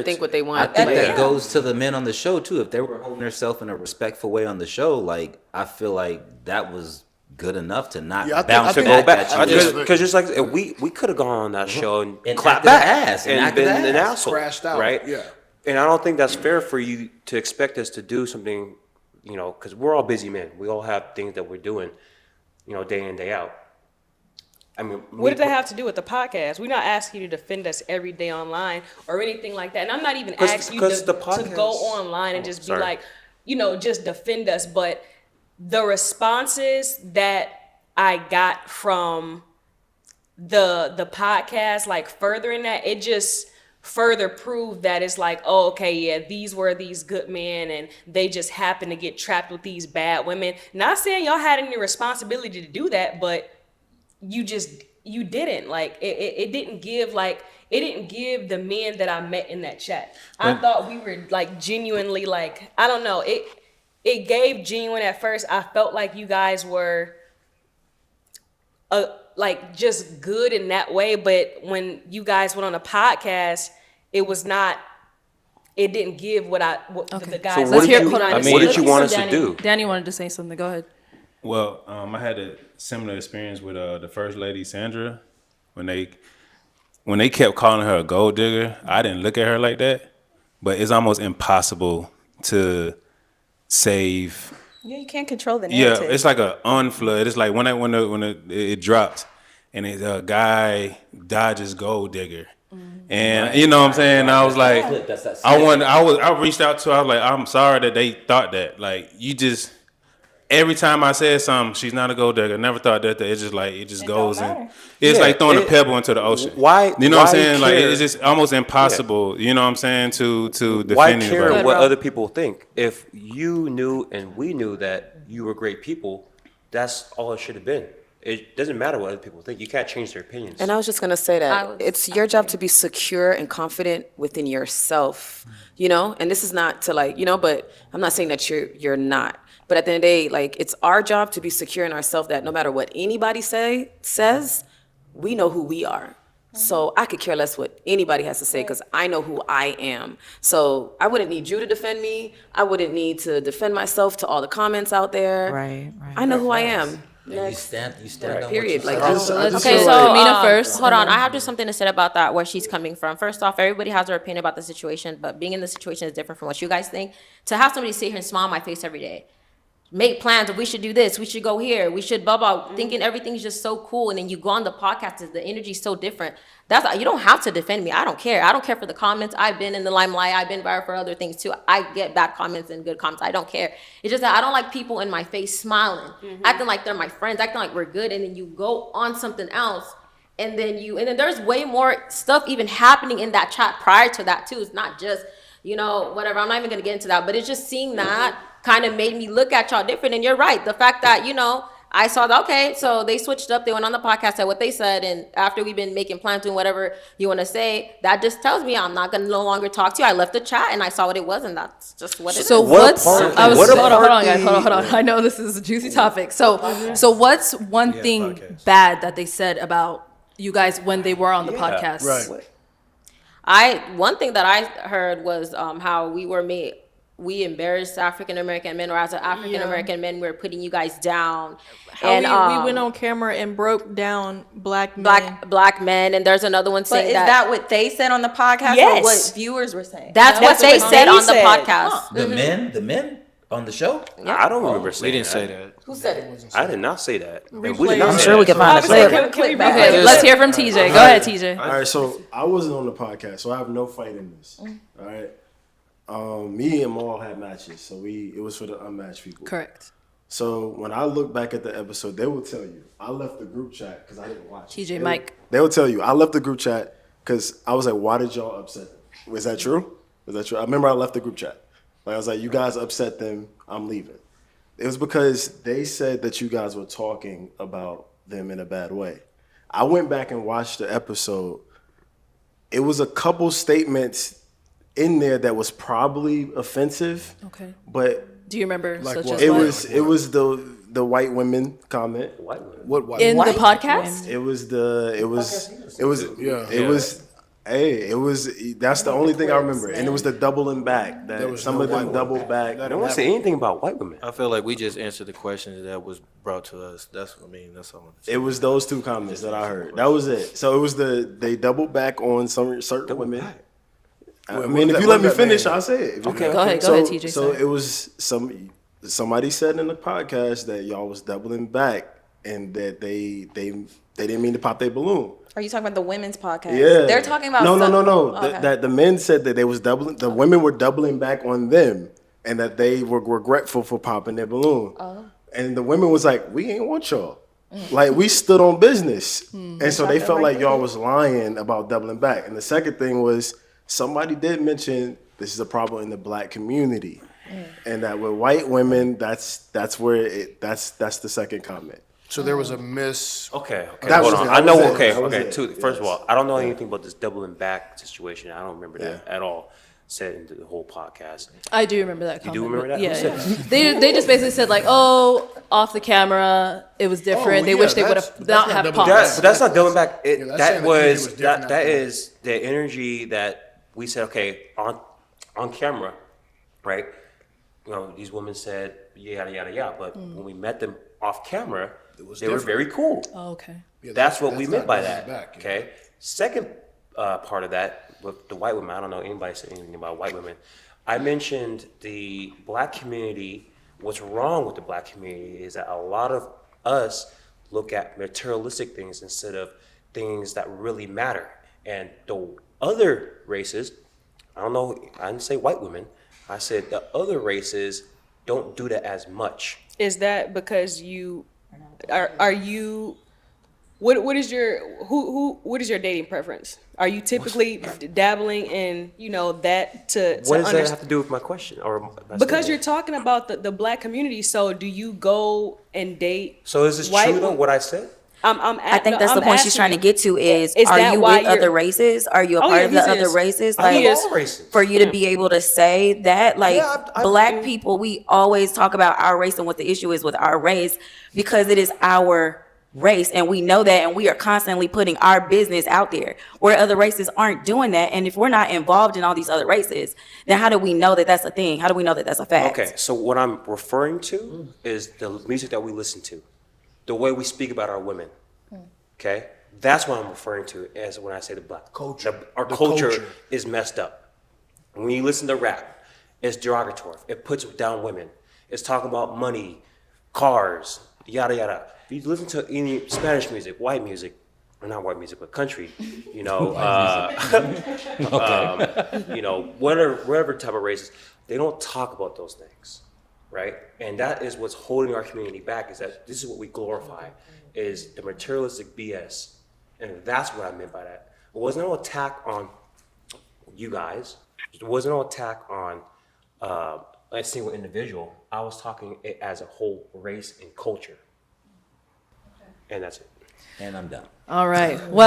think what they I want. think that goes to the men on the show too. If they were holding themselves in a respectful way on the show, like I feel like that was good enough to not bounce to back go back at you. because just like we could have gone on that show and clapped acted back the ass, and acted been the an ass. asshole, Crashed out, right? yeah. And I don't think that's fair for you to expect us to do something, because we're all busy men. We all have things that we're doing, day in, day out. I mean, What did that have to do with the podcast? We're not asking you to defend us every day online or anything like that. And I'm not even asking you to go online and just be like, just defend us. But the responses that I got from the podcast, like furthering that, it just further proved that it's like, oh, okay, yeah, these were these good men and they just happened to get trapped with these bad women. Not saying y'all had any responsibility to do that, but you didn't. Like it didn't give the men that I met in that chat. I thought we were like genuinely, like, I don't know, it gave genuine at first. I felt like you guys were like just good in that way, but when you guys went on a podcast, it didn't give what the guys. So what did you want us to do? Danny wanted to say something. Go ahead. Well, I had a similar experience with the first lady, Sandra, when they kept calling her a gold digger. I didn't look at her like that, but it's almost impossible to save. Yeah, you can't control the narrative. Yeah, it's like a unflood. It's like when it drops, and a guy dodges gold digger. And you know what I'm saying? I was like, I reached out to her. I was like, I'm sorry that they thought that. Like, you just. Every time I said something, she's not a gold digger. Never thought that. It's just like, it just goes in. It's like throwing a pebble into the ocean. Why? You know what I'm saying? Like, it's just almost impossible. You know what I'm saying? To defend why anybody. care what other people think? If you knew and we knew that you were great people, that's all it should have been. It doesn't matter what other people think. You can't change their opinions. And I was just going to say that it's your job to be secure and confident within yourself, and this is not to but I'm not saying that you're not. But at the end of the day, like, it's our job to be secure in ourselves that no matter what anybody says, we know who we are. So I could care less what anybody has to say because I know who I am. So I wouldn't need you to defend me. I wouldn't need to defend myself to all the comments out there. Right. I know who I am. Yeah, you stand on period. what you Like, say. Okay, so Mina first. Hold on, I have just something to say about that, where she's coming from. First off, everybody has their opinion about the situation, but being in the situation is different from what you guys think. To have somebody sit here and smile in my face every day, make plans of we should do this, we should go here, we should blah blah, thinking everything's just so cool, and then you go on the podcast, the energy's so different. You don't have to defend me. I don't care for the comments. I've been in the limelight. I've been viral for other things too. I get bad comments and good comments. I don't care. It's just that I don't like people in my face smiling, acting like they're my friends, acting like we're good, and then you go on something else. And then there's way more stuff even happening in that chat prior to that too. It's not just, whatever. I'm not even gonna get into that, but it's just seeing that kind of made me look at y'all different. And you're right. The fact that, I saw that, okay, so they switched up. They went on the podcast, said what they said. And after we've been making plans, doing whatever you want to say, that just tells me I'm not going to no longer talk to you. I left the chat and I saw what it was, and that's just what it is. So hold on, guys. Hold on. I know this is a juicy topic. So what's one thing bad that they said about you guys when they were on the podcast? Right. One thing that I heard was how we embarrassed African American men, or as an African American men, we're putting you guys down. And we went on camera and broke down black men. And there's another one saying is that what they said on the podcast, or what viewers were saying? That's what they said on the podcast. Huh. The men on the show? Yeah. I don't remember saying that. We didn't say that. Who said it? I did not say that. I'm sure we can find a clip. Okay, let's hear from TJ. Go ahead, TJ. All right, so I wasn't on the podcast, so I have no fight in this. All right. Me and Maul had matches, so it was for the unmatched people. Correct. So when I look back at the episode, they will tell you I left the group chat because I didn't watch it. TJ, Mike. They will tell you I left the group chat because I was like, why did y'all upset them? Was that true? I remember I left the group chat. Like, I was like, you guys upset them, I'm leaving. It was because they said that you guys were talking about them in a bad way. I went back and watched the episode. It was a couple statements in there that was probably offensive. Okay. But do you remember? Like it was the white women comment. What white in white the podcast? It was Hey, it was. That's the only thing I remember, and it was the doubling back. That some of them doubled back. I don't want to say anything about white women. I feel like we just answered the questions that was brought to us. That's what I mean. That's all. It was those two comments that I heard. That was it. So it was they doubled back on some certain women. I mean, if you let me finish, I'll say it. Okay, Go ahead, TJ. So it was somebody said in the podcast that y'all was doubling back and that they didn't mean to pop their balloon. Are you talking about the women's podcast? Yeah, They're talking about no. Okay. That the men said that they was doubling. The women were doubling back on them, and that they were regretful for popping their balloon. And the women was like, "We ain't want y'all." Like we stood on business, and so they felt like y'all was lying about doubling back. And the second thing was somebody did mention this is a problem in the black community, and that with white women, that's the second comment. So there was a miss. Okay. That Hold was on. it. I know. That was Okay. it. That was Okay. it. First of all, I don't know anything about this doubling back situation. I don't remember that Yeah. at all. Said in the whole podcast. I do remember that comment. do remember that? Yeah, Who yeah. said They just basically said like, oh, off the camera, it was different. They wish they would have not have paused. But that's not doubling back. that's That saying the was energy was different that after. is the energy that we said. Okay, on camera, right? You know, these women said yada yada yada. But when we met them off camera, they were different. very cool. Oh, okay. Yeah, That's what we meant not by doubling that. back, yeah. Okay. Second part of that with the white women. I don't know anybody said anything about white women. I mentioned the black community. What's wrong with the black community is that a lot of us look at materialistic things instead of things that really matter. And the other races, I don't know, I didn't say white women. I said the other races don't do that as much. Is that because you are you? What is your what is your dating preference? Are you typically dabbling in that to What does that understand? have to do with my question? Or my Because statement? you're talking about the black community, so do you go and date? So is this white true though? wo- What I said? I think that's the point she's trying to get to is Is are that you why with other you're- races? Are you a Oh, part yeah, of the he other is. races? I Like love all races. for you to be able to say that, like Yeah, I- black people, we always talk about our race and what the issue is with our race because it is our race and we know that and we are constantly putting our business out there where other races aren't doing that. And if we're not involved in all these other races, then how do we know that that's a thing? How do we know that that's a fact? Okay, so what I'm referring to is the music that we listen to, the way we speak about our women. Okay, that's what I'm referring to as when I say the black Culture. Our The culture culture. is messed up. When you listen to rap, it's derogatory. It puts down women. It's talking about money, cars, yada yada. If you listen to any Spanish music, white music, or not white music, but country, whatever type of races, they don't talk about those things, right? And that is what's holding our community back. Is that this is what we glorify, is the materialistic BS, and that's what I meant by that. It wasn't no attack on you guys. It wasn't no attack on a single individual. I was talking it as a whole race and culture. And that's it. And I'm done. All right. Well.